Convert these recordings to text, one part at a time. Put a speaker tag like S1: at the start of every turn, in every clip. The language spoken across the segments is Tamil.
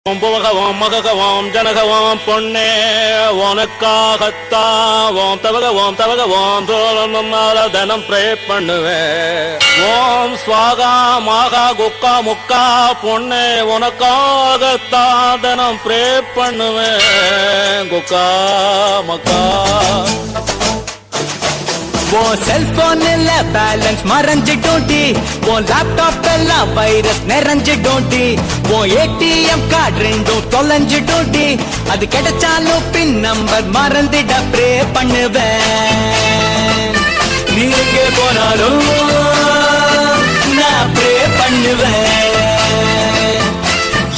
S1: புவகவாம் மககவாம் ஜனகவாம் பொன்னே உனக்காகத்தான் ஓம் தவகவாம் தோழனால தினம் ப்ரே பண்ணுவேன். ஓம் ஸ்வாகா மாகா குக்கா முக்கா பொன்னே உனக்காகத்தான் தினம் ப்ரே பண்ணுவேன். குக்கா மக்கா
S2: वो सेलफोन बैलेंस मरंजिटोंटी वो लैपटॉप வைரஸ் நிறைஞ்சிட்டோண்டி वो ஏடிஎம் கார்டு ரெண்டும் தொலைஞ்சிட்டோண்டி அது கிடைச்சாலும் பின் நம்பர் மறந்துட ப்ரே பண்ணுவேன். நீ எங்கே போனாலும் நான் ப்ரே பண்ணுவேன்.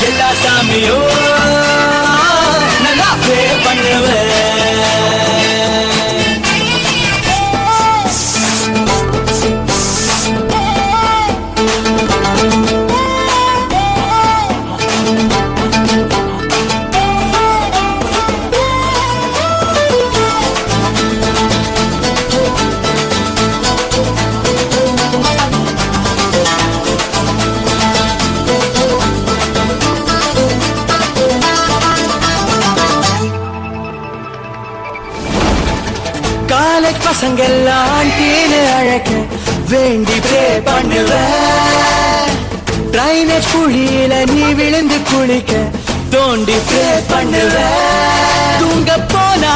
S2: எல்லா சாமியும் நல்லா ப்ரே பண்ணுவேன். காலேஜ் பசங்க எல்லாம் ஆண்டின்னு அழைக்க வேண்டி ப்ரே பண்ணுவேன். ட்ரைனேஜ் குழியில நீ விழுந்து குளிக்க தோண்டி ப்ரே பண்ணுவேன். தூங்க போனா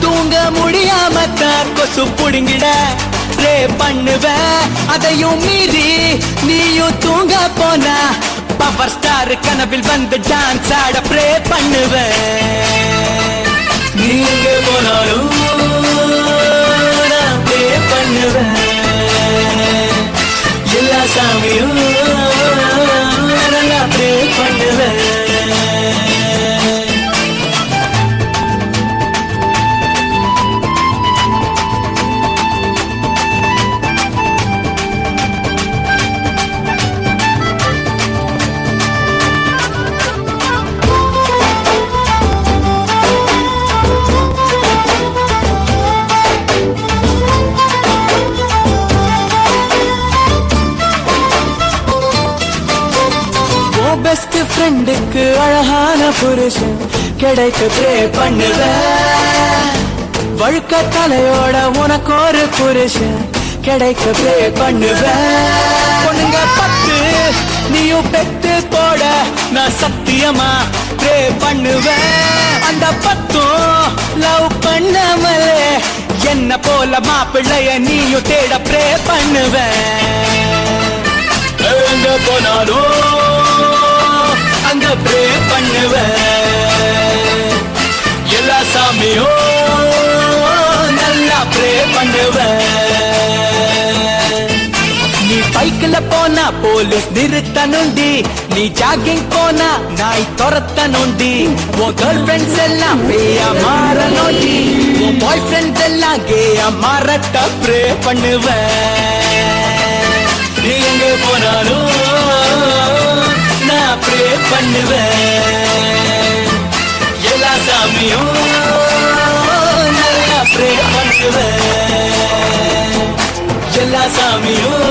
S2: தூங்க முடியாம தான் கொசு புடுங்கிட ப்ரே பண்ணுவேன். அதையும் மீறி நீயும் தூங்க போனா பவர் ஸ்டார் கனவில் வந்து டான்ஸ் ஆட ப்ரே பண்ணுவேன். நீங்க போனாலும் எல்லா சாமியும் நல்லா ப்ரே பண்ணுவேன். பெஸ்ட் ஃப்ரெண்டுக்கு அழகான புருஷன் கிடைக்க ப்ரே பண்ணுவேன். வழுக்க தலையோட உனக்கு ஒரு புருஷன் கிடைக்க ப்ரே பண்ணுவேன். பொண்ணுங்க 10 நீயும் பெத்து போட நான் சத்தியமா ப்ரே பண்ணுவேன். அந்த 10 லவ் பண்ணாமலே என்ன போல மாப்பிள்ளைய நீயும் தேட ப்ரே பண்ணுவேன். எங்க போனாலும் அங்க ப்ரே பண்ணுவேன். எல்லா சாமியும் நல்லா ப்ரே பண்ணுவேன். நீ பைக்கில் போனா போலீஸ் நிறுத்தணுண்டி, நீ ஜாகிங் போனா நாய் துரத்தணுண்டி. உன் கேர்ள் ஃப்ரெண்ட்ஸ் எல்லாம் பேயா மாறணுண்டி, உன் பாய் ஃப்ரெண்ட்ஸ் எல்லாம் கேயா மாறட்ட ப்ரே பண்ணுவேன். நீ எங்க போனாலும் நான் ப்ரே பண்ணுவேன். எல்லா சாமியும் நல்லா ப்ரே பண்ணுவேன். எல்லா சாமியும்